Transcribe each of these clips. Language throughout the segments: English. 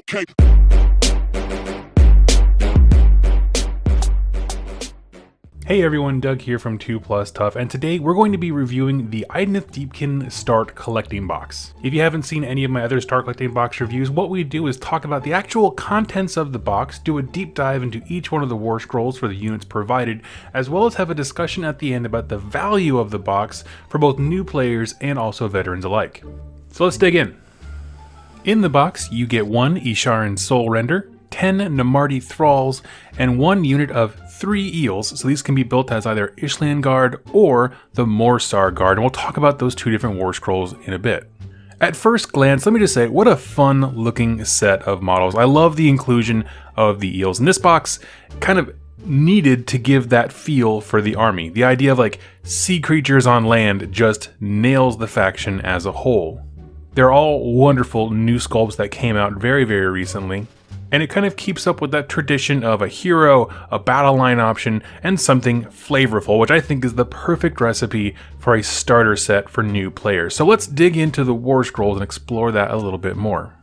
cape. Hey everyone, Doug here from 2 Plus Tough, and today we're going to be reviewing the Idoneth Deepkin Start Collecting Box. If you haven't seen any of my other Start Collecting Box reviews, what we do is talk about the actual contents of the box, do a deep dive into each one of the war scrolls for the units provided, as well as have a discussion at the end about the value of the box for both new players and also veterans alike. So let's dig in. In the box, you get 1 Isharan Soul Render, 10 Marty Thralls, and 1 unit of 3 eels, so these can be built as either Ishlan Guard or the Morse the Guard, and we'll talk about those 2 different war scrolls in a bit. At first glance, let me just say, what a fun looking set of models. I love the inclusion of the eels in this box, kind of needed to give that feel for the army. The idea of like sea creatures on land just nails the faction as a whole. They're all wonderful new sculpts that came out very, very recently. And it kind of keeps up with that tradition of a hero, a battle line option, and something flavorful, which I think is the perfect recipe for a starter set for new players. So let's dig into the war scrolls and explore that a little bit more.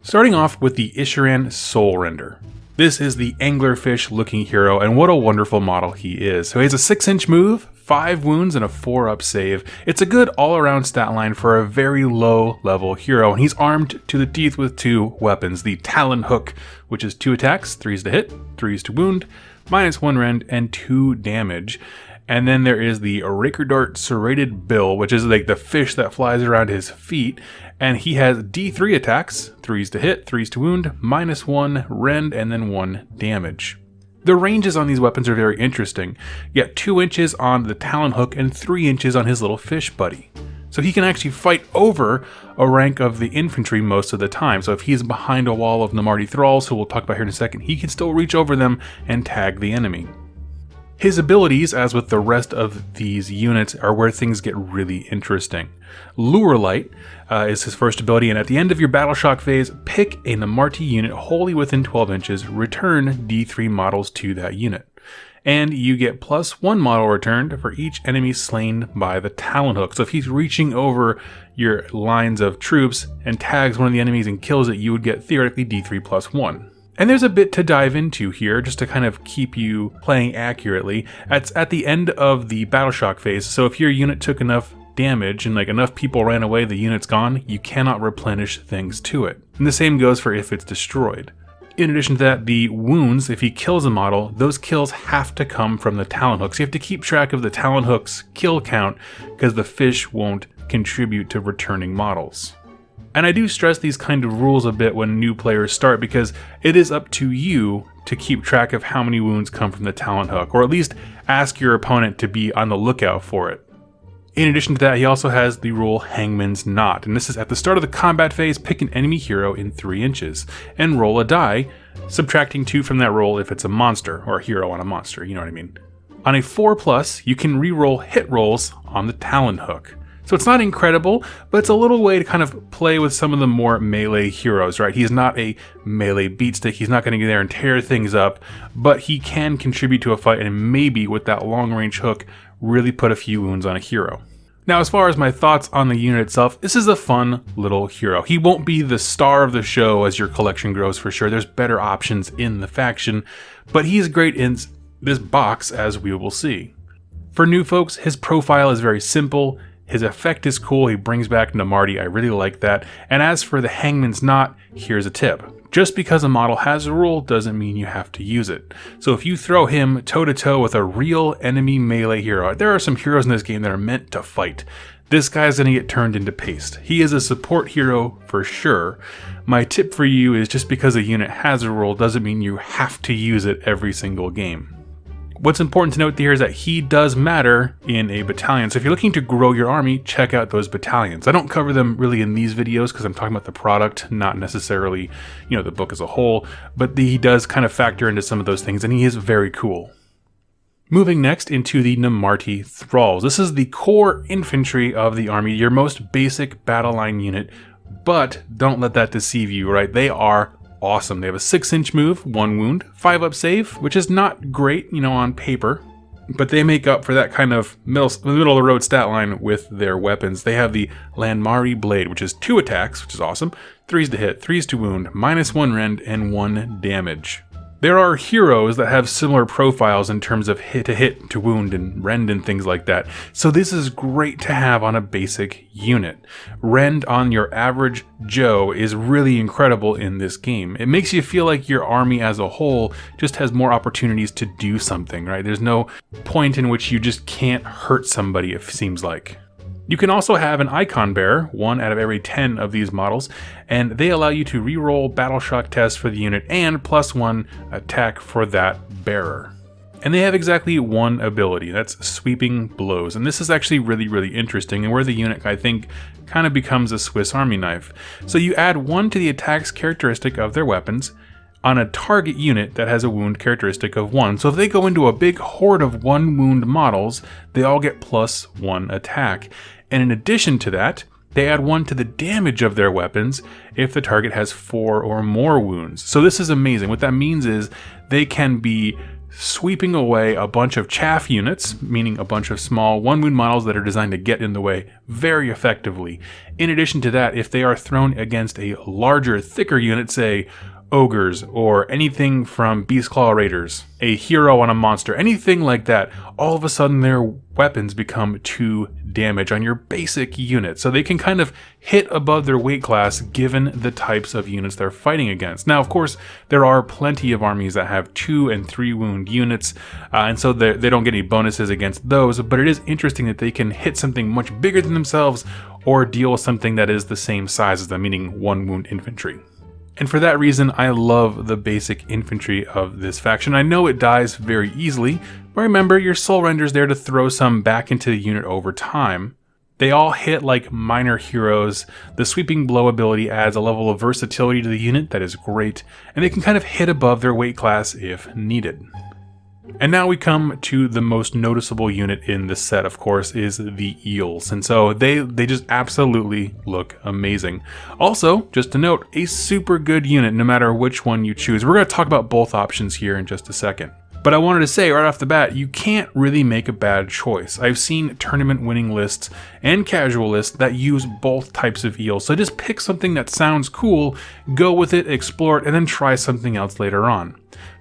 Starting off with the Isharan Soul Render. This is the Anglerfish looking hero, and what a wonderful model he is. So he has a 6-inch move, 5 wounds, and a 4-up save. It's a good all-around stat line for a very low-level hero, and he's armed to the teeth with 2 weapons. The Talon Hook, which is 2 attacks, 3s to hit, 3s to wound, -1 rend, and 2 damage. And then there is the Raker Dart Serrated Bill, which is like the fish that flies around his feet. And he has D3 attacks, 3s to hit, 3s to wound, -1 rend, and then 1 damage. The ranges on these weapons are very interesting. You got 2 inches on the Talon Hook and 3 inches on his little fish buddy. So he can actually fight over a rank of the infantry most of the time. So if he's behind a wall of Marty Thralls, who we'll talk about here in a second, he can still reach over them and tag the enemy. His abilities, as with the rest of these units, are where things get really interesting. Lure Light is his first ability, and at the end of your Battle Shock phase, pick a Marty unit wholly within 12 inches, return D3 models to that unit. And you get +1 model returned for each enemy slain by the Talon Hook. So if he's reaching over your lines of troops and tags one of the enemies and kills it, you would get theoretically D3 +1. And there's a bit to dive into here, just to kind of keep you playing accurately. It's at the end of the Battle Shock phase, so if your unit took enough damage and like enough people ran away, the unit's gone, you cannot replenish things to it. And the same goes for if it's destroyed. In addition to that, the wounds, if he kills a model, those kills have to come from the Talon Hooks. You have to keep track of the Talon Hook's kill count, because the fish won't contribute to returning models. And I do stress these kind of rules a bit when new players start, because it is up to you to keep track of how many wounds come from the Talon Hook, or at least ask your opponent to be on the lookout for it. In addition to that, he also has the rule Hangman's Knot, and this is at the start of the combat phase, pick an enemy hero in 3 inches, and roll a die, subtracting 2 from that roll if it's a monster, or a hero on a monster, you know what I mean. On a 4+, you can re-roll hit rolls on the Talon Hook. So it's not incredible, but it's a little way to kind of play with some of the more melee heroes, right? He's not a melee beatstick, he's not going to get there and tear things up, but he can contribute to a fight and maybe with that long-range hook really put a few wounds on a hero. Now, as far as my thoughts on the unit itself, this is a fun little hero. He won't be the star of the show as your collection grows for sure. There's better options in the faction, but he's great in this box, as we will see. For new folks, his profile is very simple. His effect is cool, he brings back Marty, I really like that. And as for the Hangman's Knot, here's a tip. Just because a model has a rule doesn't mean you have to use it. So if you throw him toe-to-toe with a real enemy melee hero, there are some heroes in this game that are meant to fight. This guy's gonna get turned into paste. He is a support hero for sure. My tip for you is just because a unit has a rule doesn't mean you have to use it every single game. What's important to note here is that he does matter in a battalion. So if you're looking to grow your army, check out those battalions. I don't cover them really in these videos because I'm talking about the product, not necessarily, the book as a whole, but he does kind of factor into some of those things, and he is very cool. Moving next into the Marty Thralls. This is the core infantry of the army, your most basic battle line unit, but don't let that deceive you, right? They are awesome. They have a 6-inch move, 1 wound, 5-up save, which is not great, on paper, but they make up for that kind of middle of the road stat line with their weapons. They have the Landmari Blade, which is 2 attacks, which is awesome, 3s to hit, 3s to wound, -1 rend, and 1 damage. There are heroes that have similar profiles in terms of hit to wound and rend and things like that, so this is great to have on a basic unit. Rend on your average Joe is really incredible in this game. It makes you feel like your army as a whole just has more opportunities to do something, right? There's no point in which you just can't hurt somebody, it seems like. You can also have an icon bearer, 1 out of every 10 of these models, and they allow you to reroll battle shock tests for the unit and +1 attack for that bearer. And they have exactly one ability, that's sweeping blows. And this is actually really interesting, and where the unit, I think, kind of becomes a Swiss Army knife. So you add 1 to the attack's characteristic of their weapons on a target unit that has a wound characteristic of 1. So if they go into a big horde of 1 wound models, they all get +1 attack. And in addition to that, they add 1 to the damage of their weapons if the target has 4 or more wounds. So this is amazing. What that means is they can be sweeping away a bunch of chaff units, meaning a bunch of small 1 wound models that are designed to get in the way very effectively. In addition to that, if they are thrown against a larger, thicker unit, say ogres or anything from Beastclaw Raiders, a hero on a monster, anything like that, all of a sudden their weapons become 2 damage on your basic unit. So they can kind of hit above their weight class given the types of units they're fighting against. Now, of course, there are plenty of armies that have 2 and 3 wound units, and so they don't get any bonuses against those, but it is interesting that they can hit something much bigger than themselves or deal with something that is the same size as them, meaning 1 wound infantry. And for that reason, I love the basic infantry of this faction. I know it dies very easily, but remember, your Soul Render's there to throw some back into the unit over time. They all hit like minor heroes. The sweeping blow ability adds a level of versatility to the unit that is great, and they can kind of hit above their weight class if needed. And now we come to the most noticeable unit in the set, of course, is the eels. And so they just absolutely look amazing. Also, just to note, a super good unit no matter which one you choose. We're going to talk about both options here in just a second. But I wanted to say right off the bat, you can't really make a bad choice. I've seen tournament winning lists and casual lists that use both types of eels. So just pick something that sounds cool, go with it, explore it, and then try something else later on.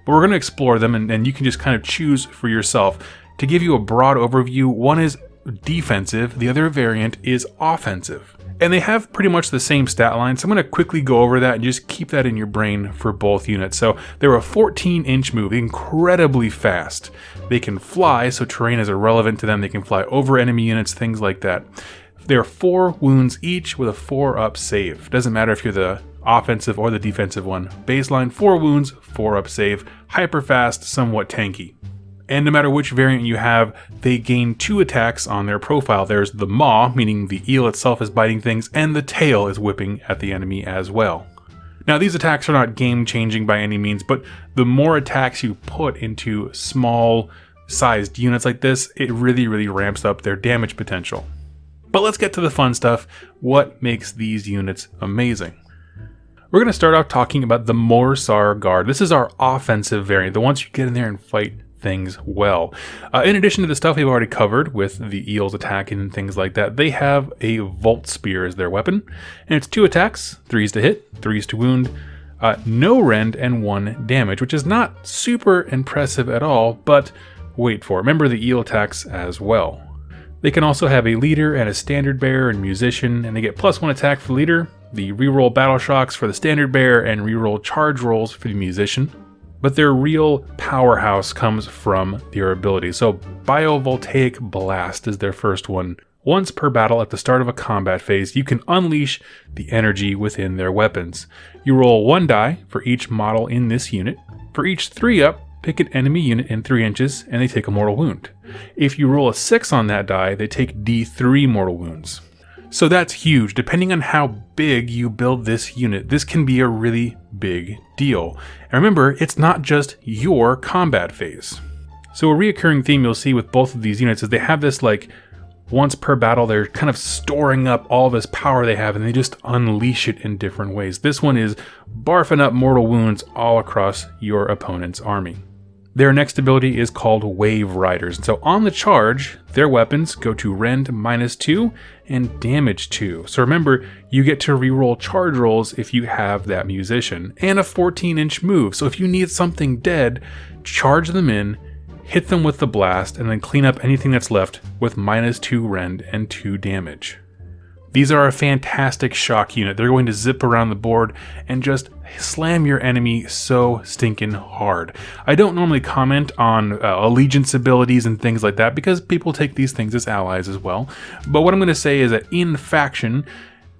But we're going to explore them, and you can just kind of choose for yourself. To give you a broad overview, one is defensive, the other variant is offensive. And they have pretty much the same stat line, so I'm going to quickly go over that and just keep that in your brain for both units. So they're a 14-inch move, incredibly fast. They can fly, so terrain is irrelevant to them. They can fly over enemy units, things like that. They're 4 wounds each with a 4-up save. Doesn't matter if you're the offensive or the defensive one. Baseline 4 wounds, 4-up save, hyper fast, somewhat tanky. And no matter which variant you have, they gain 2 attacks on their profile. There's the maw, meaning the eel itself is biting things, and the tail is whipping at the enemy as well. Now, these attacks are not game-changing by any means, but the more attacks you put into small-sized units like this, it really ramps up their damage potential. But let's get to the fun stuff. What makes these units amazing? We're going to start off talking about the Morse the Guard. This is our offensive variant, the ones you get in there and fight things well. In addition to the stuff we've already covered with the eels attacking and things like that, they have a Volt Spear as their weapon, and it's 2 attacks, 3s to hit, 3s to wound, no rend, and 1 damage, which is not super impressive at all, but wait for it. Remember the eel attacks as well. They can also have a leader and a standard bearer and musician, and they get +1 attack for the leader, the reroll battle shocks for the standard bearer, and reroll charge rolls for the musician. But their real powerhouse comes from their ability. So Biovoltaic Blast is their first one. Once per battle at the start of a combat phase, you can unleash the energy within their weapons. You roll 1 die for each model in this unit. For each 3-up, pick an enemy unit in 3 inches and they take a mortal wound. If you roll a 6 on that die, they take D3 mortal wounds. So that's huge. Depending on how big you build this unit, this can be a really big deal. And remember, it's not just your combat phase. So a reoccurring theme you'll see with both of these units is they have this like once per battle, they're kind of storing up all this power they have and they just unleash it in different ways. This one is barfing up mortal wounds all across your opponent's army. Their next ability is called Wave Riders. And so on the charge, their weapons go to rend -2 and damage 2. So remember, you get to reroll charge rolls if you have that musician, and a 14-inch move. So if you need something dead, charge them in, hit them with the blast, and then clean up anything that's left with -2 rend and 2 damage. These are a fantastic shock unit. They're going to zip around the board and just slam your enemy so stinking hard. I don't normally comment on allegiance abilities and things like that because people take these things as allies as well. But what I'm going to say is that in faction,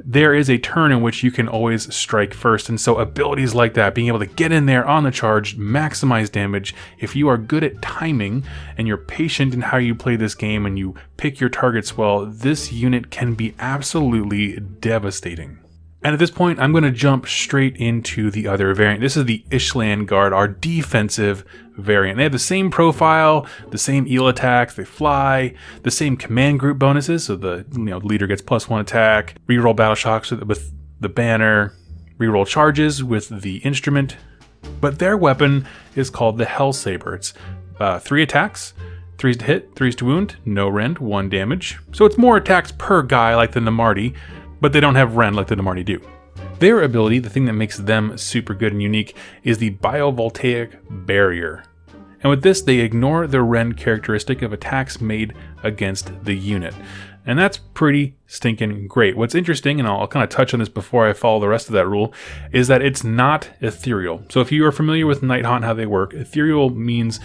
there is a turn in which you can always strike first, and so abilities like that, being able to get in there on the charge, maximize damage, if you are good at timing and you're patient in how you play this game and you pick your targets well, this unit can be absolutely devastating. And at this point, I'm going to jump straight into the other variant. This is the Ishland Guard, our defensive variant. They have the same profile, the same eel attacks, they fly, the same command group bonuses, so the leader gets +1 attack, reroll battle shocks with the banner, reroll charges with the instrument. But their weapon is called the Hell Saber. It's 3 attacks, 3's to hit, 3's to wound, no rend, 1 damage. So it's more attacks per guy like the Marty, but they don't have rend like the Marty do. Their ability, the thing that makes them super good and unique, is the Biovoltaic Barrier. And with this, they ignore the rend characteristic of attacks made against the unit. And that's pretty stinking great. What's interesting, and I'll kind of touch on this before I follow the rest of that rule, is that it's not ethereal. So if you are familiar with Nighthaunt, how they work, ethereal means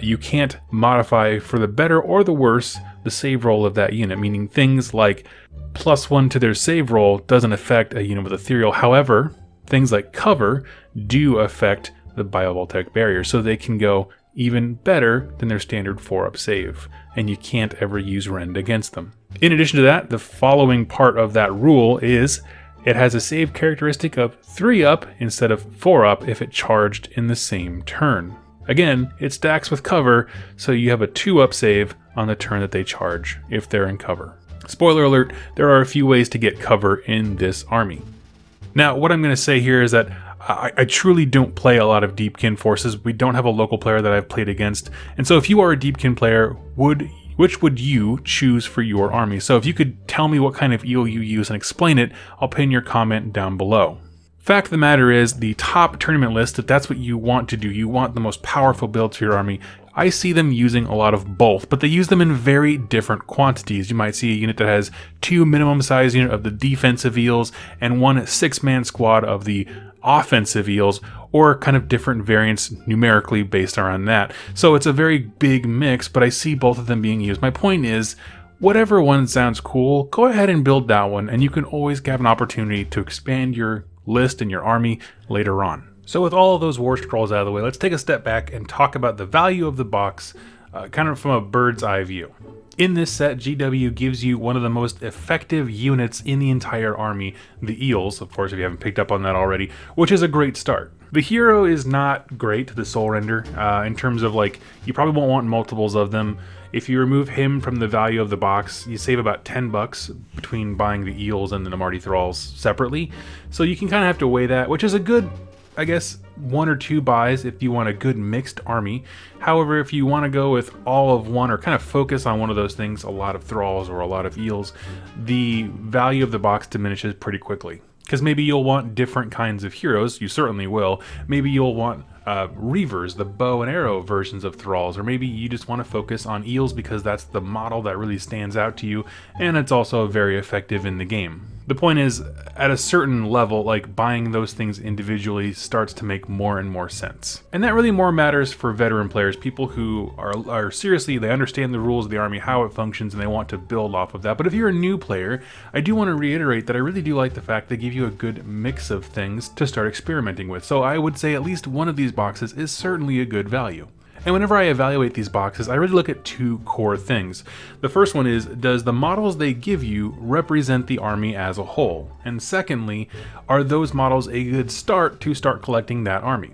you can't modify for the better or the worse the save roll of that unit, meaning things like +1 to their save roll doesn't affect a unit with ethereal. However, things like cover do affect the Biovoltaic Barrier, so they can go even better than their standard 4-up save, and you can't ever use rend against them. In addition to that, the following part of that rule is it has a save characteristic of 3-up instead of 4-up if it charged in the same turn. Again, it stacks with cover, so you have a 2-up save on the turn that they charge if they're in cover. Spoiler alert, there are a few ways to get cover in this army. Now, what I'm going to say here is that I truly don't play a lot of Deepkin forces. We don't have a local player that I've played against. And so if you are a Deepkin player, which would you choose for your army? So if you could tell me what kind of eel you use and explain it, I'll pin your comment down below. Fact of the matter is, the top tournament list, if that's what you want to do, you want the most powerful build to your army, I see them using a lot of both, but they use them in very different quantities. You might see a unit that has 2 minimum size unit of the defensive eels and 1 6-man squad of the offensive eels, or kind of different variants numerically based around that. So it's a very big mix, but I see both of them being used. My point is, whatever one sounds cool, go ahead and build that one, and you can always have an opportunity to expand your list and your army later on. So with all of those war scrolls out of the way, let's take a step back and talk about the value of the box, kind of from a bird's eye view. In this set, GW gives you one of the most effective units in the entire army, the eels, of course, if you haven't picked up on that already, which is a great start. The hero is not great, the soul render, in terms of you probably won't want multiples of them. If you remove him from the value of the box, you save about $10 between buying the eels and the Marty Thralls separately. So you can kind of have to weigh that, which is a good, I guess, 1 or 2 buys if you want a good mixed army. However, if you want to go with all of one or kind of focus on one of those things, a lot of Thralls or a lot of eels, the value of the box diminishes pretty quickly. Because maybe you'll want different kinds of heroes, you certainly will. Maybe you'll want Reavers, the bow and arrow versions of Thralls, or maybe you just want to focus on eels because that's the model that really stands out to you, and it's also very effective in the game. The point is, at a certain level, buying those things individually starts to make more and more sense. And that really more matters for veteran players, people who are seriously, they understand the rules of the army, how it functions, and they want to build off of that. But if you're a new player, I do want to reiterate that I really do like the fact they give you a good mix of things to start experimenting with. So I would say at least one of these boxes is certainly a good value. And whenever I evaluate these boxes, I really look at 2 core things. The first one is, does the models they give you represent the army as a whole? And secondly, are those models a good start to start collecting that army?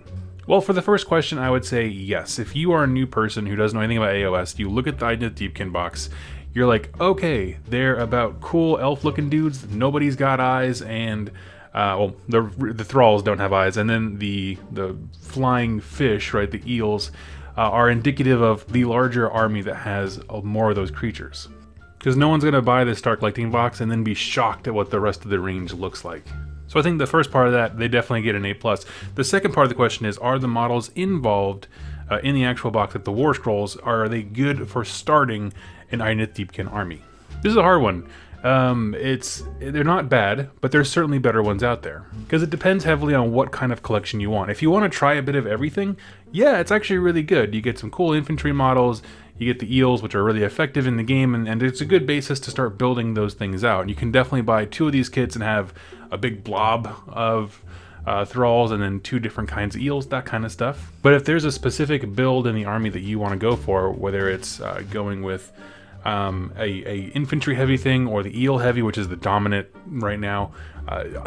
Well, for the first question, I would say yes. If you are a new person who doesn't know anything about AOS, you look at the Idoneth Deepkin box, you're like, okay, they're about cool elf-looking dudes, nobody's got eyes, and well, the Thralls don't have eyes, and then the flying fish, right, the eels, are indicative of the larger army that has more of those creatures. Because no one's going to buy this Start Collecting box and then be shocked at what the rest of the range looks like. So I think the first part of that, they definitely get an A+. The second part of the question is, are the models involved in the actual box, like the War Scrolls, are they good for starting an Idoneth Deepkin army? This is a hard one. They're not bad, but there's certainly better ones out there. Because it depends heavily on what kind of collection you want. If you want to try a bit of everything, yeah, it's actually really good. You get some cool infantry models, you get the eels, which are really effective in the game, and it's a good basis to start building those things out. And you can definitely buy 2 of these kits and have a big blob of thralls and then 2 different kinds of eels, that kind of stuff. But if there's a specific build in the army that you want to go for, whether it's going with a infantry heavy thing or the eel heavy, which is the dominant right now,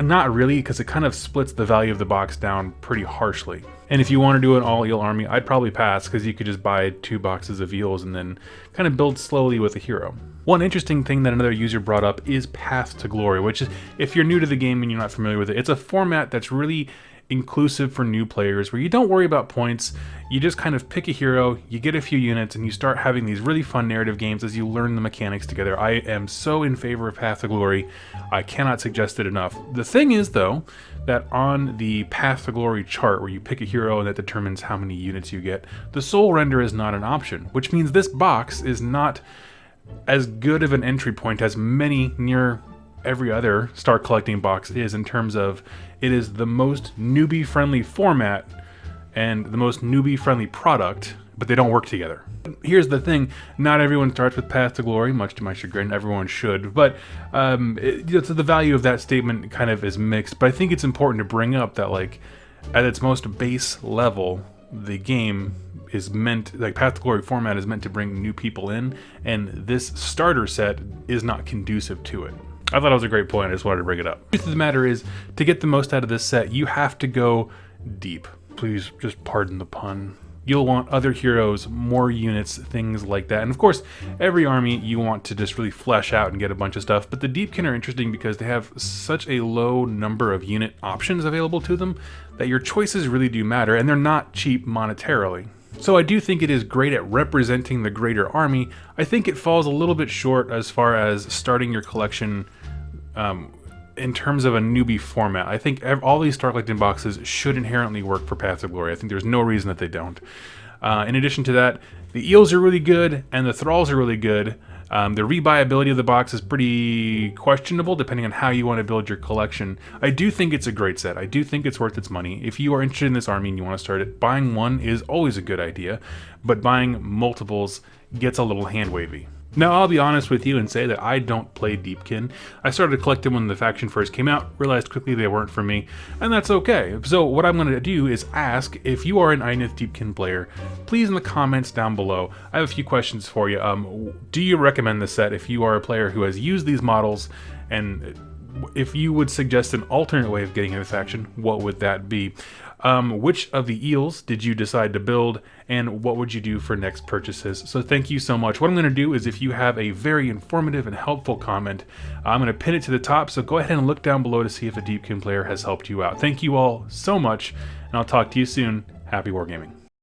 not really, because it kind of splits the value of the box down pretty harshly. And if you want to do an all eel army, I'd probably pass, because you could just buy 2 boxes of eels and then kind of build slowly with a hero. One interesting thing that another user brought up is Path to Glory, which is, if you're new to the game and you're not familiar with it, it's a format that's really inclusive for new players, where you don't worry about points. You just kind of pick a hero, you get a few units, and you start having these really fun narrative games as you learn the mechanics together. I am so in favor of Path to Glory. I cannot suggest it enough. The thing is, though, that on the Path to Glory chart, where you pick a hero and that determines how many units you get, the soul render is not an option, which means this box is not as good of an entry point as many near every other Start Collecting box is, in terms of it is the most newbie friendly format and the most newbie friendly product, but they don't work together. Here's the thing, not everyone starts with Path to Glory, much to my chagrin. Everyone should, but the value of that statement kind of is mixed. But I think it's important to bring up that, like, at its most base level, the game is meant, like, Path to Glory format is meant to bring new people in, and this starter set is not conducive to it. I thought it was a great point. I just wanted to bring it up. The truth of the matter is, to get the most out of this set, you have to go deep. Please just pardon the pun. You'll want other heroes, more units, things like that. And of course, every army you want to just really flesh out and get a bunch of stuff. But the Deepkin are interesting because they have such a low number of unit options available to them that your choices really do matter, and they're not cheap monetarily. So I do think it is great at representing the greater army. I think it falls a little bit short as far as starting your collection in terms of a newbie format. I think all these Start Collecting boxes should inherently work for Path to Glory. I think there's no reason that they don't. In addition to that, the eels are really good and the thralls are really good. The rebuyability of the box is pretty questionable depending on how you want to build your collection. I do think it's a great set. I do think it's worth its money. If you are interested in this army and you want to start it, buying one is always a good idea, but buying multiples gets a little hand-wavy. Now, I'll be honest with you and say that I don't play Deepkin. I started collecting when the faction first came out, realized quickly they weren't for me, and that's okay. So what I'm going to do is ask, if you are an Idoneth Deepkin player, please in the comments down below, I have a few questions for you. Do you recommend this set if you are a player who has used these models, and if you would suggest an alternate way of getting into the faction, what would that be? Which of the eels did you decide to build, and what would you do for next purchases? So thank you so much. What I'm going to do is, if you have a very informative and helpful comment, I'm going to pin it to the top, so go ahead and look down below to see if a Deepkin player has helped you out. Thank you all so much, and I'll talk to you soon. Happy wargaming.